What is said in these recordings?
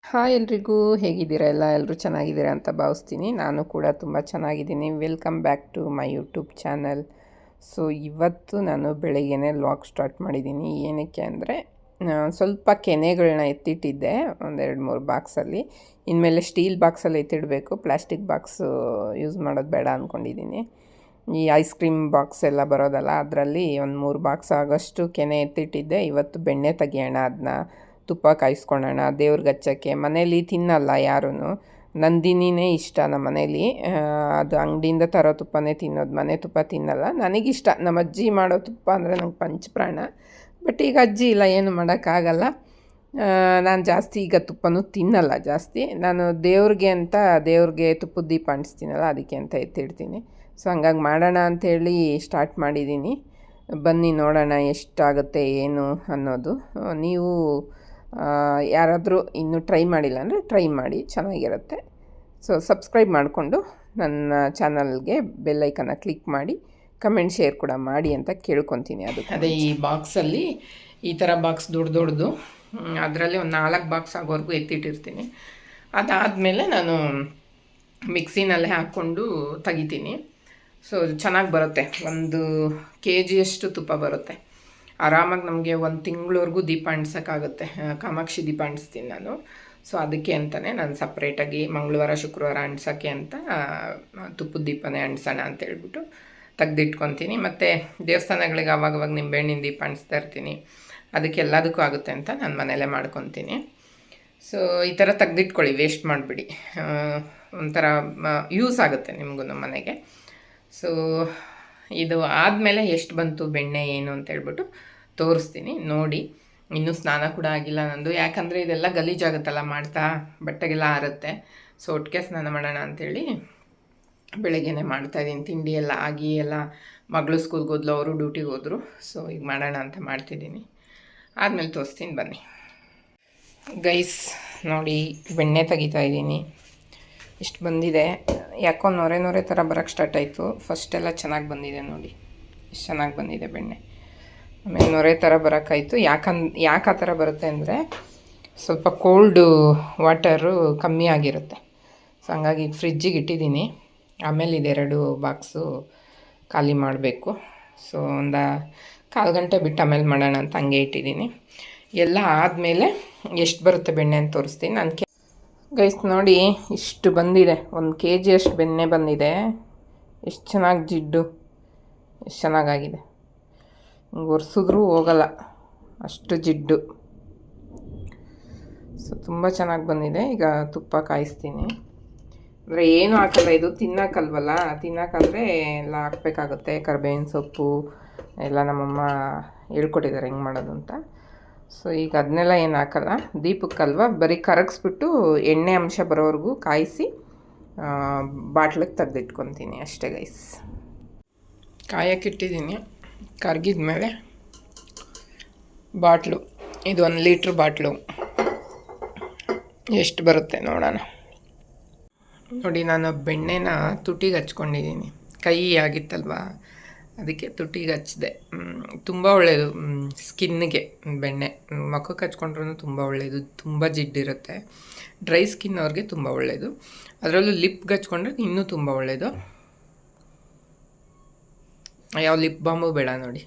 Hi ಎಲ್ರಿಗೂ ಹೇಗಿದ್ದೀರಾ ಎಲ್ಲರೂ ಚೆನ್ನಾಗಿದ್ದೀರಾ ಅಂತ ಭಾವಿಸ್ತೀನಿ. ನಾನು ಕೂಡ ತುಂಬ ಚೆನ್ನಾಗಿದ್ದೀನಿ. Welcome back to my YouTube channel. So ಇವತ್ತು ನಾನು ಬೆಳಗ್ಗೆನೇ ವ್ಲಾಗ್ ಸ್ಟಾರ್ಟ್ ಮಾಡಿದ್ದೀನಿ. ಏನಕ್ಕೆ ಅಂದರೆ ಸ್ವಲ್ಪ ಕೆನೆಗಳನ್ನ ಎತ್ತಿಟ್ಟಿದ್ದೆ ಒಂದು 2-3 ಬಾಕ್ಸಲ್ಲಿ. ಇನ್ಮೇಲೆ ಸ್ಟೀಲ್ ಬಾಕ್ಸಲ್ಲಿ ಎತ್ತಿಡಬೇಕು, ಪ್ಲಾಸ್ಟಿಕ್ ಬಾಕ್ಸು ಯೂಸ್ ಮಾಡೋದು ಬೇಡ ಅಂದ್ಕೊಂಡಿದ್ದೀನಿ. ಈ ಐಸ್ ಕ್ರೀಮ್ ಬಾಕ್ಸ್ ಎಲ್ಲ ಬರೋದಲ್ಲ, ಅದರಲ್ಲಿ ಒಂದು 3 ಬಾಕ್ಸ್ ಆಗೋಷ್ಟು ಕೆನೆ ಎತ್ತಿಟ್ಟಿದ್ದೆ. ಇವತ್ತು ಬೆಣ್ಣೆ ತೆಗಿಯೋಣ, ಅದನ್ನ ತುಪ್ಪ ಕಾಯಿಸ್ಕೊಳ್ಳೋಣ ದೇವ್ರಿಗೆ ಹಚ್ಚೋಕ್ಕೆ. ಮನೇಲಿ ತಿನ್ನಲ್ಲ ಯಾರೂ, ನಂದಿನಿನೇ ಇಷ್ಟ ನಮ್ಮ ಮನೇಲಿ. ಅದು ಅಂಗಡಿಯಿಂದ ತರೋ ತುಪ್ಪನೇ ತಿನ್ನೋದು, ಮನೆ ತುಪ್ಪ ತಿನ್ನಲ್ಲ. ನನಗಿಷ್ಟ, ನಮ್ಮ ಅಜ್ಜಿ ಮಾಡೋ ತುಪ್ಪ ಅಂದರೆ ನಂಗೆ ಪಂಚಪ್ರಾಣ. ಬಟ್ ಈಗ ಅಜ್ಜಿ ಇಲ್ಲ, ಏನು ಮಾಡೋಕ್ಕಾಗಲ್ಲ. ನಾನು ಜಾಸ್ತಿ ಈಗ ತುಪ್ಪನೂ ತಿನ್ನಲ್ಲ ಜಾಸ್ತಿ. ನಾನು ದೇವ್ರಿಗೆ ತುಪ್ಪದ ದೀಪ ಅಂಟಿಸ್ತೀನಲ್ಲ, ಅದಕ್ಕೆ ಅಂತ ಎತ್ತಿಡ್ತೀನಿ. ಸೊ ಹಂಗಾಗಿ ಮಾಡೋಣ ಅಂಥೇಳಿ ಸ್ಟಾರ್ಟ್ ಮಾಡಿದ್ದೀನಿ. ಬನ್ನಿ ನೋಡೋಣ ಎಷ್ಟಾಗುತ್ತೆ ಏನು ಅನ್ನೋದು. ನೀವು ಯಾರಾದರೂ ಇನ್ನೂ ಟ್ರೈ ಮಾಡಿಲ್ಲ ಅಂದರೆ ಟ್ರೈ ಮಾಡಿ, ಚೆನ್ನಾಗಿರುತ್ತೆ. ಸೊ ಸಬ್ಸ್ಕ್ರೈಬ್ ಮಾಡಿಕೊಂಡು ನನ್ನ ಚಾನಲ್ಗೆ ಬೆಲ್ಲೈಕನ್ನ ಕ್ಲಿಕ್ ಮಾಡಿ, ಕಮೆಂಟ್ ಶೇರ್ ಕೂಡ ಮಾಡಿ ಅಂತ ಕೇಳ್ಕೊತೀನಿ. ಅದೇ ಈ ಬಾಕ್ಸಲ್ಲಿ ಈ ಥರ ಬಾಕ್ಸ್ ದೊಡ್ಡದು, ಅದರಲ್ಲಿ ಒಂದು 4 ಬಾಕ್ಸ್ ಆಗೋವರೆಗೂ ಎತ್ತಿಟ್ಟಿರ್ತೀನಿ. ಅದಾದಮೇಲೆ ನಾನು ಮಿಕ್ಸಿನಲ್ಲೇ ಹಾಕ್ಕೊಂಡು ತೆಗಿತೀನಿ. ಸೊ ಚೆನ್ನಾಗಿ ಬರುತ್ತೆ, 1 kg ತುಪ್ಪ ಬರುತ್ತೆ. ಆರಾಮಾಗಿ ನಮಗೆ 1 ತಿಂಗಳವರೆಗೂ ದೀಪ ಅಂಟಿಸೋಕ್ಕಾಗುತ್ತೆ. ಕಾಮಾಕ್ಷಿ ದೀಪ ಅಂಟಿಸ್ತೀನಿ ನಾನು. ಸೊ ಅದಕ್ಕೆ ಅಂತಲೇ ನಾನು ಸಪ್ರೇಟಾಗಿ ಮಂಗಳವಾರ ಶುಕ್ರವಾರ ಅಂಟಿಸೋಕ್ಕೆ ಅಂತ ತುಪ್ಪದ ದೀಪನೇ ಅಂಟಿಸೋಣ ಅಂತೇಳ್ಬಿಟ್ಟು ತೆಗ್ದಿಟ್ಕೊತೀನಿ. ಮತ್ತು ದೇವಸ್ಥಾನಗಳಿಗೆ ಆವಾಗವಾಗ ನಿಂಬೆಹಣ್ಣಿನ ದೀಪ ಅಂಟಿಸ್ತಾ ಇರ್ತೀನಿ. ಅದಕ್ಕೆ ಎಲ್ಲದಕ್ಕೂ ಆಗುತ್ತೆ ಅಂತ ನಾನು ಮನೆಯಲ್ಲೇ ಮಾಡ್ಕೊತೀನಿ. ಸೊ ಈ ಥರ ತೆಗ್ದಿಟ್ಕೊಳ್ಳಿ, ವೇಸ್ಟ್ ಮಾಡಿಬಿಡಿ. ಒಂಥರ ಯೂಸ್ ಆಗುತ್ತೆ ನಿಮಗೂ ನಮ್ಮ ಮನೆಗೆ. ಸೊ ಇದು ಆದಮೇಲೆ ಎಷ್ಟು ಬಂತು ಬೆಣ್ಣೆ ಏನು ಅಂತೇಳ್ಬಿಟ್ಟು ತೋರಿಸ್ತೀನಿ ನೋಡಿ. ಇನ್ನೂ ಸ್ನಾನ ಕೂಡ ಆಗಿಲ್ಲ ನಂದು, ಯಾಕಂದರೆ ಇದೆಲ್ಲ ಗಲೀಜಾಗುತ್ತಲ್ಲ ಮಾಡ್ತಾ, ಬಟ್ಟೆಗೆಲ್ಲ ಆರುತ್ತೆ. ಸೊ ಒಟ್ಟಿಗೆ ಸ್ನಾನ ಮಾಡೋಣ ಅಂಥೇಳಿ ಬೆಳಗ್ಗೆನೇ ಮಾಡ್ತಾಯಿದ್ದೀನಿ. ತಿಂಡಿ ಎಲ್ಲ ಆಗಿ ಎಲ್ಲ ಮಗಳು ಸ್ಕೂಲ್ಗೆ ಹೋದ್ಲು, ಅವರು ಡ್ಯೂಟಿಗೆ ಹೋದರು. ಸೊ ಈಗ ಮಾಡೋಣ ಅಂತ ಮಾಡ್ತಿದ್ದೀನಿ. ಆದಮೇಲೆ ತೋರಿಸ್ತೀನಿ ಬನ್ನಿ. ಗೈಸ್ ನೋಡಿ, ಬೆಣ್ಣೆ ತೆಗಿತಾಯಿದ್ದೀನಿ. ಇಷ್ಟು ಬಂದಿದೆ. ಯಾಕೋ ನೊರೆ ಥರ ಬರೋಕ್ಕೆ ಸ್ಟಾರ್ಟ್ ಆಯಿತು. ಫಸ್ಟೆಲ್ಲ ಚೆನ್ನಾಗಿ ಬಂದಿದೆ ನೋಡಿ, ಎಷ್ಟು ಚೆನ್ನಾಗಿ ಬಂದಿದೆ ಬೆಣ್ಣೆ. ಆಮೇಲೆ ನೊರೆ ಥರ ಬರೋಕ್ಕಾಯಿತು. ಯಾಕೆ ಆ ಥರ ಬರುತ್ತೆ ಅಂದರೆ ಸ್ವಲ್ಪ ಕೋಲ್ಡು ವಾಟರು ಕಮ್ಮಿ ಆಗಿರುತ್ತೆ. ಸೊ ಹಂಗಾಗಿ ಫ್ರಿಜ್ಜಿಗೆ ಇಟ್ಟಿದ್ದೀನಿ. ಆಮೇಲೆ ಇದು 2 ಬಾಕ್ಸು ಖಾಲಿ ಮಾಡಬೇಕು. ಸೊ ಒಂದು 1/4 ಗಂಟೆ ಬಿಟ್ಟು ಆಮೇಲೆ ಮಾಡೋಣ ಅಂತ ಹಂಗೆ ಇಟ್ಟಿದ್ದೀನಿ. ಎಲ್ಲ ಆದಮೇಲೆ ಎಷ್ಟು ಬರುತ್ತೆ ಬೆಣ್ಣೆ ಅಂತ ತೋರಿಸ್ತೀನಿ. ನಾನು ಗೈಸ್ ನೋಡಿ, ಇಷ್ಟು ಬಂದಿದೆ, 1 kg ಬೆಣ್ಣೆ ಬಂದಿದೆ. ಎಷ್ಟು ಚೆನ್ನಾಗಿ ಜಿಡ್ಡು, ಎಷ್ಟು ಚೆನ್ನಾಗಾಗಿದೆ. ಹಿಂಗೆ ಒರೆಸಿದ್ರೂ ಹೋಗಲ್ಲ, ಅಷ್ಟು ಜಿಡ್ಡು. ಸೊ ತುಂಬ ಚೆನ್ನಾಗಿ ಬಂದಿದೆ. ಈಗ ತುಪ್ಪ ಕಾಯಿಸ್ತೀನಿ. ಅಂದರೆ ಏನೂ ಹಾಕಲ್ಲ, ಇದು ತಿನ್ನೋಕ್ಕಲ್ವಲ್ಲ, ತಿನ್ನೋಕ್ಕಾದರೆ ಎಲ್ಲ ಹಾಕ್ಬೇಕಾಗುತ್ತೆ. ಕರಿಬೇವಿನ ಸೊಪ್ಪು ಎಲ್ಲ ನಮ್ಮಮ್ಮ ಹೇಳ್ಕೊಟ್ಟಿದ್ದಾರೆ ಹೆಂಗೆ ಮಾಡೋದು ಅಂತ. ಸೊ ಈಗ ಅದನ್ನೆಲ್ಲ ಏನು ಹಾಕಲ್ಲ, ದೀಪಕ್ಕಲ್ವ, ಬರೀ ಕರಗಿಸ್ಬಿಟ್ಟು ಎಣ್ಣೆ ಅಂಶ ಬರೋವರೆಗೂ ಕಾಯಿಸಿ ಬಾಟ್ಲಿಗೆ ತೆಗೆದಿಟ್ಕೊತೀನಿ ಅಷ್ಟೇ ಗೈಸ್. ಕಾಯಕ್ಕಿಟ್ಟಿದ್ದೀನಿ. ಕರಗಿದ ಮೇಲೆ ಬಾಟ್ಲು, ಇದು 1 ಲೀಟ್ರ್ ಬಾಟ್ಲು, ಎಷ್ಟು ಬರುತ್ತೆ ನೋಡೋಣ. ನೋಡಿ, ನಾನು ಬೆಣ್ಣೆನ ತುಟಿಗೆ ಹಚ್ಕೊಂಡಿದ್ದೀನಿ. ಕೈ ಆಗಿತ್ತಲ್ವ, ಅದಕ್ಕೆ ತುಟಿಗೆ ಹಚ್ಚಿದೆ. ತುಂಬ ಒಳ್ಳೆಯದು ಸ್ಕಿನ್ನಿಗೆ ಬೆಣ್ಣೆ. ಮುಖಕ್ಕೆ ಹಚ್ಕೊಂಡ್ರೂ ತುಂಬ ಒಳ್ಳೆಯದು, ತುಂಬ ಜಿಡ್ಡಿರುತ್ತೆ. ಡ್ರೈ ಸ್ಕಿನ್ ಅವ್ರಿಗೆ ತುಂಬ ಒಳ್ಳೆಯದು. ಅದರಲ್ಲೂ ಲಿಪ್ಗೆ ಹಚ್ಕೊಂಡ್ರೆ ಇನ್ನೂ ತುಂಬ ಒಳ್ಳೆಯದು. ಯಾವ ಲಿಪ್ ಬಾಂಬು ಬೇಡ ನೋಡಿ,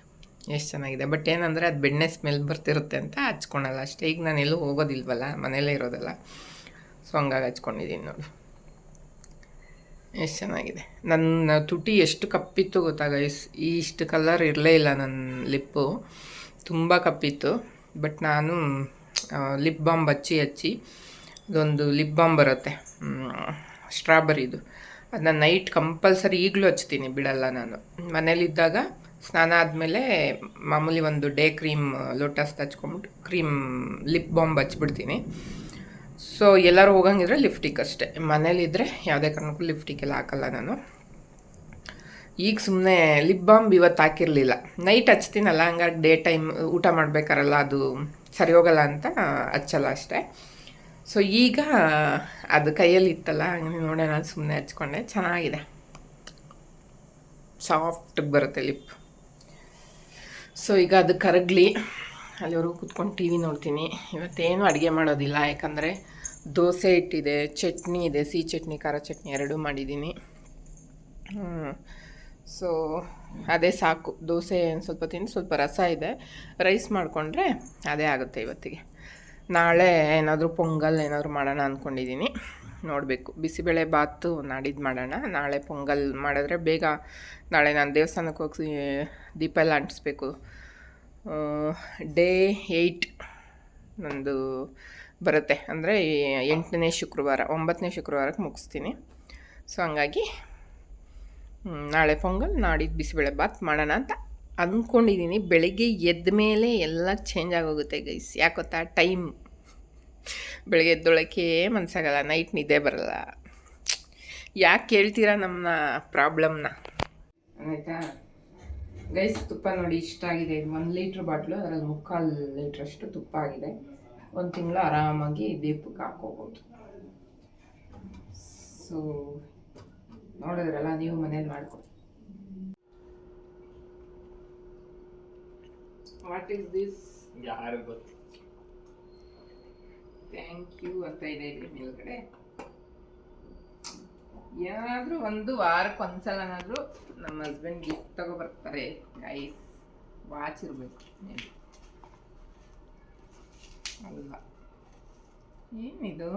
ಎಷ್ಟು ಚೆನ್ನಾಗಿದೆ. ಬಟ್ ಏನಂದರೆ ಅದು ಬೆಣ್ಣೆ ಸ್ಮೆಲ್ ಬರ್ತಿರುತ್ತೆ ಅಂತ ಹಚ್ಕೊಳಲ್ಲ ಅಷ್ಟೇ. ಈಗ ನಾನು ಎಲ್ಲೂ ಹೋಗೋದಿಲ್ವಲ್ಲ, ಮನೆಯಲ್ಲೇ ಇರೋದಲ್ಲ. ಸೊ ಹಂಗಾಗಿ ಹಚ್ಕೊಂಡಿದ್ದೀನಿ ನೋಡಿ, ಎಷ್ಟು ಚೆನ್ನಾಗಿದೆ. ನನ್ನ ತುಟಿ ಎಷ್ಟು ಕಪ್ಪಿತ್ತು ಗೊತ್ತಾಗ, ಇಷ್ಟು ಕಲರ್ ಇರಲೇ ಇಲ್ಲ ನನ್ನ ಲಿಪ್ಪು, ತುಂಬ ಕಪ್ಪಿತ್ತು. ಬಟ್ ನಾನು ಲಿಪ್ ಬಾಮ್ ಹಚ್ಚಿ ಅದೊಂದು ಲಿಪ್ ಬಾಮ್ ಬರುತ್ತೆ ಸ್ಟ್ರಾಬೆರಿದು, ಅದನ್ನ ನೈಟ್ ಕಂಪಲ್ಸರಿ ಈಗಲೂ ಹಚ್ತೀನಿ, ಬಿಡಲ್ಲ ನಾನು. ಮನೇಲಿದ್ದಾಗ ಸ್ನಾನ ಆದಮೇಲೆ ಮಾಮೂಲಿ ಒಂದು ಡೇ ಕ್ರೀಮ್ ಲೋಟಸ್ ಹಚ್ಕೊಂಬಿಟ್ಟು ಲಿಪ್ ಬಾಮ್ ಹಚ್ಬಿಡ್ತೀನಿ. ಸೊ ಎಲ್ಲರೂ ಹೋಗಂಗಿದ್ರೆ ಲಿಫ್ಟಿಕ್ ಅಷ್ಟೇ. ಮನೇಲಿದ್ದರೆ ಯಾವುದೇ ಕಾರಣಕ್ಕೂ ಲಿಫ್ಟಿಕ್ ಎಲ್ಲ ಹಾಕಲ್ಲ ನಾನು. ಈಗ ಸುಮ್ಮನೆ ಲಿಪ್ ಬಾಂಬ್ ಇವತ್ತು ಹಾಕಿರಲಿಲ್ಲ, ನೈಟ್ ಹಚ್ತೀನಲ್ಲ, ಹಂಗಾಗಿ ಡೇ ಟೈಮ್ ಊಟ ಮಾಡಬೇಕಾರಲ್ಲ ಅದು ಸರಿ ಹೋಗಲ್ಲ ಅಂತ ಹಚ್ಚಲ್ಲ ಅಷ್ಟೇ. ಸೊ ಈಗ ಅದು ಕೈಯಲ್ಲಿ ಇತ್ತಲ್ಲ, ಹಂಗೆ ನೋಡೋಣ ಸುಮ್ಮನೆ ಹಚ್ಕೊಂಡೆ. ಚೆನ್ನಾಗಿದೆ, ಸಾಫ್ಟಾಗಿ ಬರುತ್ತೆ ಲಿಪ್. ಸೊ ಈಗ ಅದು ಕರಗಲಿ, ಅಲ್ಲಿವರೆಗೂ ಕೂತ್ಕೊಂಡು ಟಿ ವಿ ನೋಡ್ತೀನಿ. ಇವತ್ತೇನು ಅಡುಗೆ ಮಾಡೋದಿಲ್ಲ, ಯಾಕಂದರೆ ದೋಸೆ ಇಟ್ಟಿದೆ, ಚಟ್ನಿ ಇದೆ, ಸಿಹಿ ಚಟ್ನಿ ಖಾರ ಚಟ್ನಿ ಎರಡೂ ಮಾಡಿದ್ದೀನಿ. ಸೊ ಅದೇ ಸಾಕು. ದೋಸೆ ಸ್ವಲ್ಪ ತಿಂದು ಸ್ವಲ್ಪ ರಸ ಇದೆ, ರೈಸ್ ಮಾಡಿಕೊಂಡ್ರೆ ಅದೇ ಆಗುತ್ತೆ ಇವತ್ತಿಗೆ. ನಾಳೆ ಏನಾದರೂ ಪೊಂಗಲ್ ಏನಾದರೂ ಮಾಡೋಣ ಅಂದ್ಕೊಂಡಿದ್ದೀನಿ, ನೋಡಬೇಕು. ಬಿಸಿಬೇಳೆ ಬಾತು ನಾಡಿದ್ದು ಮಾಡೋಣ. ನಾಳೆ ಪೊಂಗಲ್ ಮಾಡಿದ್ರೆ ಬೇಗ, ನಾಳೆ ನಾನು ದೇವಸ್ಥಾನಕ್ಕೆ ಹೋಗಿ ದೀಪ ಎಲ್ಲ ಅಂಟಿಸ್ಬೇಕು. ಡೇ 8 ನಂದು ಬರುತ್ತೆ, ಅಂದರೆ 8ನೇ ಶುಕ್ರವಾರ, 9ನೇ ಶುಕ್ರವಾರಕ್ಕೆ ಮುಗಿಸ್ತೀನಿ. ಸೊ ಹಂಗಾಗಿ ನಾಳೆ ಪೊಂಗಲ್, ನಾಡಿದ್ದು ಬಿಸಿಬೇಳೆ ಬಾತ್ ಮಾಡೋಣ ಅಂತ ಅಂದ್ಕೊಂಡಿದ್ದೀನಿ. ಬೆಳಗ್ಗೆ ಎದ್ದ ಮೇಲೆ ಎಲ್ಲ ಚೇಂಜ್ ಆಗೋಗುತ್ತೆ ಗೈಸ್. ಯಾಕೊತ್ತಾ, ಟೈಮ್ ಬೆಳಗ್ಗೆ ಎದ್ದೊಳಕ್ಕೆ ಮನಸ್ಸಾಗಲ್ಲ, ನೈಟ್ ನಿದ್ದೆ ಬರಲ್ಲ. ಯಾಕೆ ಕೇಳ್ತೀರಾ ನಮ್ಮ ಪ್ರಾಬ್ಲಮ್ನ, ಆಯಿತಾ ಗೈಸ್? ತುಪ್ಪ ನೋಡಿ ಇಷ್ಟ ಆಗಿದೆ. ಇದು 1 ಲೀಟ್ರ್ ಬಾಟ್ಲು, ಅದರಲ್ಲಿ 3/4 ಲೀಟ್ರಷ್ಟು ತುಪ್ಪ ಆಗಿದೆ. 1 ತಿಂಗಳು ಆರಾಮಾಗಿ ದೀಪಕ್ಕೆ ಹಾಕೋಬೋದು. ಸೊ ನೋಡಿದ್ರಲ್ಲ, ನೀವು ಮನೇಲಿ ಮಾಡ್ಕೊ. What is this? ಯಾರು ಗೊತ್ತು. ಥ್ಯಾಂಕ್ ಯು ಅಂತ ಇದೆ ಇಲ್ಲಿ ಮೇಲ್ಗಡೆ. ಏನಾದರೂ ಒಂದು ವಾರಕ್ಕೆ ಒಂದ್ಸಲನಾದರೂ ನಮ್ಮ ಹಸ್ಬೆಂಡ್ ಗಿಫ್ಟ್ ತಗೊಬರ್ತಾರೆ ಗೈಸ್. ವಾಚ್ ಇರಬೇಕು ಅಲ್ಲ. ಏನಿದು?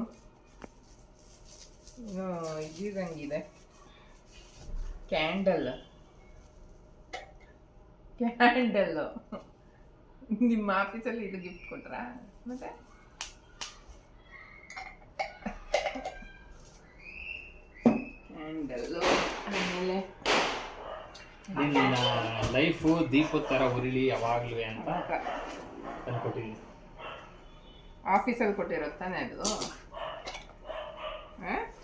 ಏನೋ ಇದ್ದಂಗಿದೆ, ಕ್ಯಾಂಡಲ್ಲು. ನಿಮ್ಮ ಆಫೀಸಲ್ಲಿ ಇದು ಗಿಫ್ಟ್ ಕೊಟ್ರಾ? ಮತ್ತೆ ಕ್ಯಾಂಡಲ್ಲು. ಆಮೇಲೆ ನಿನ್ನ ಲೈಫು ದೀಪದ ಥರ ಉರಿಲಿ ಯಾವಾಗಲೂ ಅಂತ ತಂದ್ಕೊಟ್ಟಿದ್ದೀನಿ. ಆಫೀಸಲ್ಲಿ ಕೊಟ್ಟಿರೋದು ತಾನೇ ಅದು?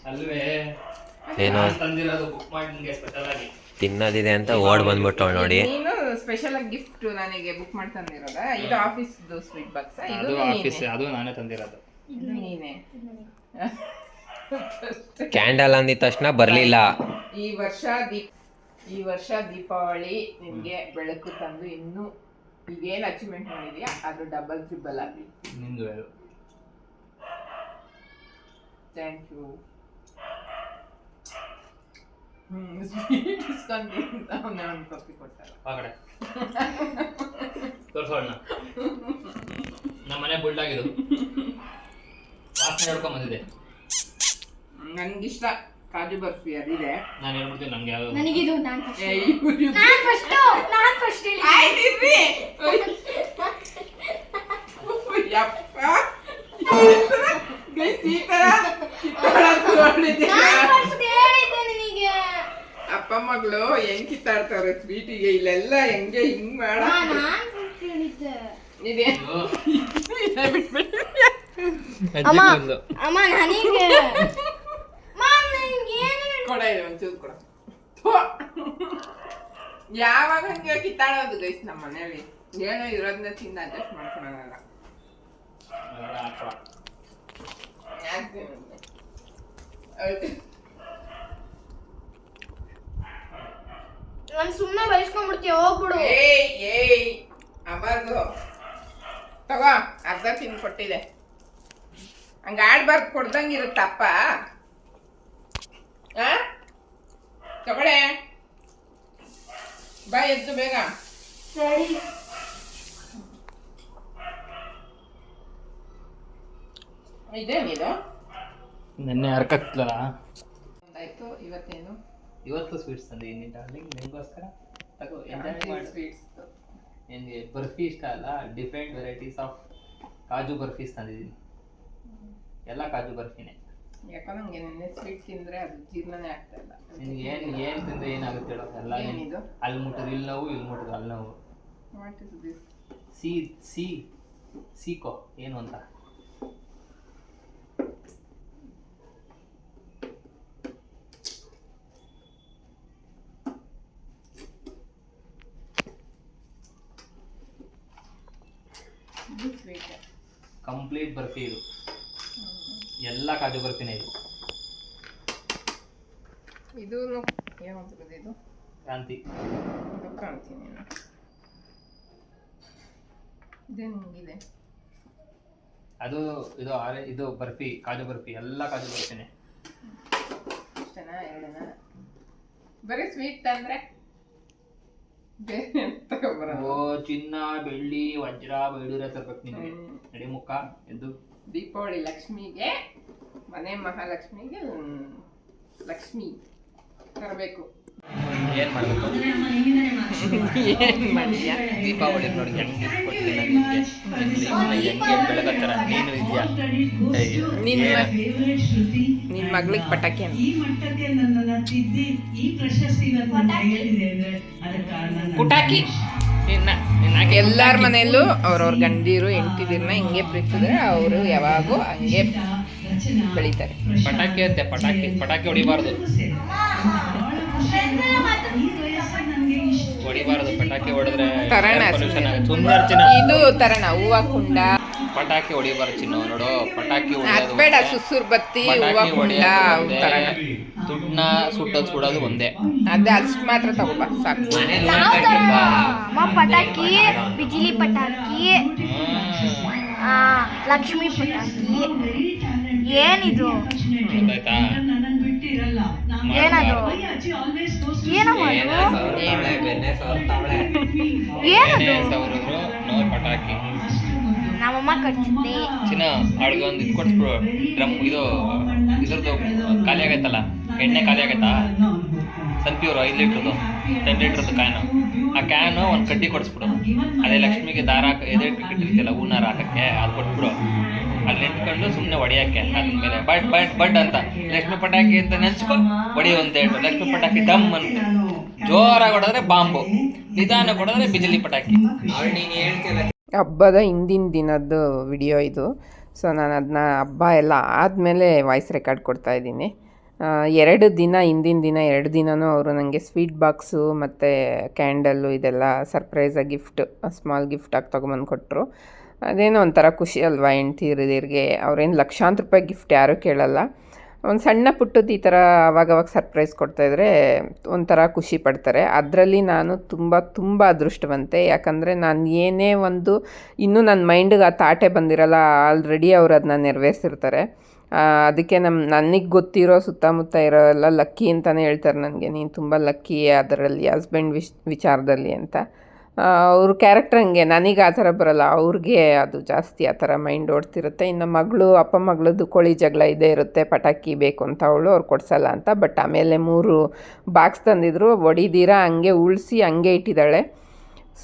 ಅಲ್ವೇ, ಏನೋ ತಂದಿರೋದು ಬುಕ್ ಮಾಡಿ ನಿಮಗೆ ಸ್ಪೆಷಲ್ ಆಗಿ ತಿನ್ನೋದಿದೆ ಅಂತ ಓಡ್ ಬಂದ್ಬಿಟ್ಟು ನೋಡಿ. ನೀನು ಸ್ಪೆಷಲ್ ಆಗಿ ಗಿಫ್ಟ್ ನನಗೆ ಬುಕ್ ಮಾಡಿ ತಂದಿರೋದ? ಇದು ಆಫೀಸ್ದು ಸ್ವೀಟ್ ಬಾಕ್ಸ್? ಅದು ಆಫೀಸ್, ಅದು ನಾನೇ ತಂದಿರೋದು. ಇದು ನೀನೇ? ಕ್ಯಾಂಡಲ್ ಅಂದಿದ ತಕ್ಷಣ ಬರಲಿಲ್ಲ. ಈ ವರ್ಷ ದೀಪಾವಳಿ ನಿಮಗೆ ಬೆಳಕು ತಂದು ಇನ್ನೂ ಈಗೇನು ಅಚೀವ್ಮೆಂಟ್ ಮಾಡಿದೆಯಾ ಅದು ಡಬಲ್ ಟ್ರಿಬಲ್ ಆಗಲಿ. ನಿಂದು ಥ್ಯಾಂಕ್ ಯು. ಸ್ವೀಟ್ ಇಸ್ಕೊಂತಿಂತ ಅವನೇ ಒಂದು ಕಾಫಿ ಕೊಡ್ತಾರೆ. ಆ ಕಡೆ ತೋರ್ಸೋಣ. ನಮ್ಮ ಮನೆ ಬುಲ್ಡಾಗಿದ್ದು ವಾಸನೆ ನೋಡ್ಕೊಂಡ್ ಬಂದಿದೆ. ನನಗಿಷ್ಟ ಕಾಜು ಬರ್ಫಿ ಅದಿದೆ. ನಾನು ಹೇಳ್ಬಿಡ್ತೀನಿ ನಮ್ಗೆ ಯಾವ್ದು ನನಗಿದು ಅಪ್ಪ ಮಗಳು ಹೆಂಗ್ ಕಿತ್ತಾಡ್ತಾರೆ ಸ್ವೀಟಿಗೆ. ಇಲ್ಲೆಲ್ಲ ಹೆಂಗೆ ಹಿಂಗ್ ಮಾಡ ಕೊಡ, ಇದೆ ಒಂಚೂರು ಕೊಡ. ಯಾವಾಗ ಹಂಗೆ ಕಿತ್ತಾಡೋದು ಗೈಸ್ ನಮ್ಮ ಮನೇಲಿ. ಏನೋ ಇರೋದನ್ನ ತಿಂದು ಅಡ್ಜಸ್ಟ್ ಮಾಡ್ಕೊಳಲ್ಲ. ನಾನು ಸುಮ್ಮನೆ ಬಯಸ್ಕೊಂಡ್ಬಿಡ್ತೀಯ, ಹೋಗ್ಬಿಡು. ಏಯ್ ಅಬಾರ್ದು. ತಗೋ, ಅರ್ಧ ತಿಂದು ಕೊಟ್ಟಿದೆ. ಹಂಗ ಆಡ್ಬಾರ್ದು, ಕೊಡ್ದಂಗಿರುತ್ತಪ್ಪ. ತಗೊಳ್ಳೆ, ಬಾ ಎದ್ದು ಬೇಗ. ಸರಿ. ಇದೇನಿದು? ನೆನ್ನೆ ಅರ್ಕಕ್ಲಲ್ಲ. ಆಯ್ತು. ಇವತ್ತೇನು? ಇವತ್ತು ಸ್ವೀಟ್ಸ್ ತಂದಿದ್ದೀನಿ ಡಾರ್ಲಿಂಗ್, ನಿಮಗೋಸ್ಕರ. ತಗೋ, ಎಂಜಾಯ್ ಮಾಡಿ. ಸ್ವೀಟ್ಸ್ ನಿನಗೆ ಬರ್ಫಿ ಇಷ್ಟ ಅಲ್ಲ? ಡಿಫ್ರೆಂಟ್ ವೆರೈಟೀಸ್ ಆಫ್ ಕಾಜು ಬರ್ಫೀಸ್ ತಂದಿದ್ದೀನಿ. ಎಲ್ಲ ಕಾಜು ಬರ್ಫಿನೇ. ಯಾಕಂದ್ರೆ ನಂಗೆ ನೆನ್ನೆ ಸ್ವೀಟ್ ತಿಂದ್ರೆ ಅದು ಜೀರ್ಣನೇ ಆಗ್ತಾ ಇಲ್ಲ. ನಿನ್ಗೆ ಏನು ತಿಂದ್ರೆ ಏನಾಗುತ್ತೆ ಹೇಳೋ? ಎಲ್ಲ ಏನಿದು? ಅಲ್ಲಿ ಮುಟ್ಟಿದ್ರೆ ಇಲ್ಲಿ ನೋವು, ಇಲ್ಲಿ ಮುಟ್ಟಿದ್ರೆ ಅಲ್ಲಿ ನೋವು. What is this? ಸೀಕೋ ಏನು ಅಂತ. ಕಂಪ್ಲೀಟ್ ಬರ್ಫಿ ಇದು, ಎಲ್ಲ ಕಾಜು ಬರ್ಫಿನೇ ಇದು. ಇದು ಏನು ಇದು? ಕ್ರಾಂತಿ. ಇದು ಕ್ರಾಂತಿ. ಇದೇನು ಹಿಂಗಿದೆ? ಅದು ಇದು ಬರ್ಫಿ, ಕಾಜು ಬರ್ಫಿ, ಎಲ್ಲ ಕಾಜು ಬರ್ಫಿನೇ. ಇಷ್ಟನಾ ಎರಡನಾ? ಬರೀ ಸ್ವೀಟ್ ತಂದ್ರೆ ಬೇರೆ ತಗೊಬರೋದು. ಓ ಚಿನ್ನ, ಬೆಳ್ಳಿ, ವಜ್ರ, ವೈಡೂರ್ಯ ತರ್ಬೇಕು ನಿಮಗೆ. ನಡಿ ಮುಖ ಎದ್ದು. ದೀಪಾವಳಿ ಲಕ್ಷ್ಮಿಗೆ, ಮನೆ ಮಹಾಲಕ್ಷ್ಮಿಗೆ ಲಕ್ಷ್ಮಿ ತರಬೇಕು. ಏನ್ ಮಾಡ್ಬೇಕು? ಏನ್ ಮಾಡಿದ್ಯಾ? ದೀಪಾವಳಿ ನೋಡಿ ಹೆಂಗೆ ಗಿಫ್ಟ್ ಕೊಡ್ತೀನಿ ನಿಮಗೆ. ಹೆಂಗೆ ಬೆಳಗತ್ತರ ನೀನು ಇದೆಯಾ? ನಿನ್ ಮಗಳಿಗೆ ಪಟಾಕಿ ಅಂತ. ಕುಟಾಕಿ ಎಲ್ಲಾರ ಮನೆಯಲ್ಲೂ ಅವ್ರವ್ರ ಗಂಡಿರು ಹೆಂಡತಿದಿರ್ನ ಹಿಂಗೆ ಪ್ರೀತಿಸಿದ್ರೆ ಅವರು ಯಾವಾಗೂ ಹಂಗೆ ಬೆಳಿತಾರೆ. ಪಟಾಕಿ ಅಂತೆ, ಪಟಾಕಿ ಹೊಡಿಬಾರ್ದು, ಪಟಾಕಿ ಹೊಡೆದ್ರೆ ತರಣ pollution ಆಗುತ್ತೆ. ಸುಮ್ಮನೆ ಅರ್ಚನ ಇದು ತರಣ ಹೂವ ಕುಂಡ ಪಟಾಕಿ ಹೊಡಿಬಾರ್ದು ಚಿನ್ನು. ನೋಡು ಪಟಾಕಿ ಹೊಡೆಯೋದು ಬೇಡ, ಸುಸುರ್ ಬತ್ತಿ ಹೂವ ಕುಂಡ ಅವು ತರಣ. ದುಡ್ಡನ್ನ ಸುಡೋದು ಒಂದೇ. ಅದೇ ಅಷ್ಟು ಮಾತ್ರ ತಗೋಬ ಸಾಕು. ಅಮ್ಮ ಪಟಾಕಿ, ಬಿಜಿಲಿ ಪಟಾಕಿ, ಲಕ್ಷ್ಮಿ ಪಟಾಕಿ. ಏನಿದು? ಗೊತ್ತಾಯ್ತಾ? ಏನದು? ಏನಮ್ಮ ಏನದು? ಸವರಿದ್ರು ನೋ ಪಟಾಕಿ. ನಮ್ಮಮ್ಮ ಕಟ್ಸಿದ್ದೆ. ಚಿನ್ನ ಅವಳಿಗೆ ಒಂದು ಇದು ಕೊಡ್ಸ್ಬಿಡು. ಡ್ರಮ್ ಇದ್ರದ್ದು ಖಾಲಿ ಆಗೈತಲ್ಲ, ಎಣ್ಣೆ ಖಾಲಿ ಆಗೈತಾ? ಸನ್ಪ್ಯೂರ್ 5 ಲೀಟ್ರದ್ದು 10 ಲೀಟ್ರದ್ದು ಕ್ಯಾನು. ಆ ಕ್ಯಾನು ಒಂದು ಕಡ್ಡಿ ಕೊಡಿಸ್ಬಿಡು. ಅದೇ ಲಕ್ಷ್ಮಿಗೆ ದಾರ ಎದೆ ಇಟ್ಟಿರ್ತಿಲ್ಲ ಹೂನಾರ ಹಾಕಕ್ಕೆ, ಅದು ಕೊಟ್ಬಿಡು. ಅಲ್ಲಿ ನಿಂತ್ಕೊಂಡು ಸುಮ್ಮನೆ ಹೊಡಿಯೋಕ್ಕೆ ಆದ್ಮೇಲೆ ಬಡ್ ಅಂತ ಲಕ್ಷ್ಮಿ ಪಟಾಕಿ ಅಂತ ನೆನ್ಸ್ಕೊ ಹೊಡಿ ಒಂದೇಟು. ಲಕ್ಷ್ಮಿ ಪಟಾಕಿ ಡಮ್ ಅಂತ ಜೋರಾಗಿ ಹೊಡೆದ್ರೆ ಬಾಂಬು, ನಿಧಾನ ಹೊಡೆದ್ರೆ ಬಿಜಿಲಿ ಪಟಾಕಿ. ಹಬ್ಬದ ಹಿಂದಿನ ದಿನದ್ದು ವಿಡಿಯೋ ಇದು. ಸೊ ನಾನು ಅದನ್ನ ಹಬ್ಬ ಎಲ್ಲ ಆದಮೇಲೆ ವಾಯ್ಸ್ ರೆಕಾರ್ಡ್ ಕೊಡ್ತಾ ಇದ್ದೀನಿ. 2 ದಿನ ಹಿಂದಿನ ದಿನ 2 ದಿನವೂ ಅವರು ನನಗೆ ಸ್ವೀಟ್ ಬಾಕ್ಸು ಮತ್ತು ಕ್ಯಾಂಡಲ್ಲು ಇದೆಲ್ಲ ಸರ್ಪ್ರೈಸಾಗಿ ಗಿಫ್ಟ್, ಸ್ಮಾಲ್ ಗಿಫ್ಟಾಗಿ ತೊಗೊಂಬಂದು ಕೊಟ್ಟರು. ಅದೇನೋ ಒಂಥರ ಖುಷಿ ಅಲ್ವಾ ಹೆಂಡ್ತಿರಿಗೆ. ಅವ್ರೇನು ಲಕ್ಷಾಂತರ ರೂಪಾಯಿ ಗಿಫ್ಟ್ ಯಾರೂ ಕೇಳಲ್ಲ. ಒಂದು ಸಣ್ಣ ಪುಟ್ಟದ್ದು ಈ ಥರ ಅವಾಗವಾಗ ಸರ್ಪ್ರೈಸ್ ಕೊಡ್ತಾಯಿದ್ರೆ ಒಂಥರ ಖುಷಿ ಪಡ್ತಾರೆ. ಅದರಲ್ಲಿ ನಾನು ತುಂಬ ಅದೃಷ್ಟವಂತೆ. ಯಾಕಂದರೆ ನಾನು ಏನೇ ಒಂದು ಇನ್ನೂ ನನ್ನ ಮೈಂಡಿಗೆ ಆ ತಾಟೆ ಬಂದಿರಲ್ಲ, ಆಲ್ರೆಡಿ ಅವ್ರು ಅದನ್ನ ನೆರವೇರಿಸಿರ್ತಾರೆ. ಅದಕ್ಕೆ ನನಗೆ ಗೊತ್ತಿರೋ ಸುತ್ತಮುತ್ತ ಇರೋ ಎಲ್ಲ ಲಕ್ಕಿ ಅಂತಲೇ ಹೇಳ್ತಾರೆ ನನಗೆ. ನೀನು ತುಂಬ ಲಕ್ಕಿ ಅದರಲ್ಲಿ ಹಸ್ಬೆಂಡ್ ವಿಚಾರದಲ್ಲಿ ಅಂತ. ಅವ್ರ ಕ್ಯಾರೆಕ್ಟರ್ ಹಂಗೆ. ನನಗೆ ಆ ಥರ ಬರೋಲ್ಲ, ಅವ್ರಿಗೆ ಅದು ಜಾಸ್ತಿ ಆ ಥರ ಮೈಂಡ್ ಓಡ್ತಿರುತ್ತೆ. ಇನ್ನು ಮಗಳು ಅಪ್ಪ ಮಗಳದ್ದು ಕೋಳಿ ಜಗಳ ಇದೇ ಇರುತ್ತೆ, ಪಟಾಕಿ ಬೇಕು ಅಂತ ಅವ್ರು ಕೊಡ್ಸಲ್ಲ ಅಂತ. ಬಟ್ ಆಮೇಲೆ 3 ಬಾಕ್ಸ್ ತಂದಿದ್ರು, ಹೊಡಿದೀರ ಹಂಗೆ ಉಳಿಸಿ ಹಂಗೆ ಇಟ್ಟಿದ್ದಾಳೆ.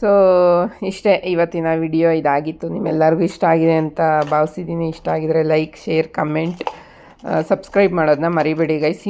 ಸೊ ಇಷ್ಟೇ ಇವತ್ತಿನ ವಿಡಿಯೋ ಇದಾಗಿತ್ತು. ನಿಮ್ಮೆಲ್ಲರಿಗೂ ಇಷ್ಟ ಆಗಿದೆ ಅಂತ ಭಾವಿಸಿದ್ದೀನಿ. ಇಷ್ಟ ಆಗಿದರೆ ಲೈಕ್, ಶೇರ್, ಕಮೆಂಟ್, ಸಬ್ಸ್ಕ್ರೈಬ್ ಮಾಡೋದನ್ನ ಮರಿಬೇಡಿ ಗೈಸ್.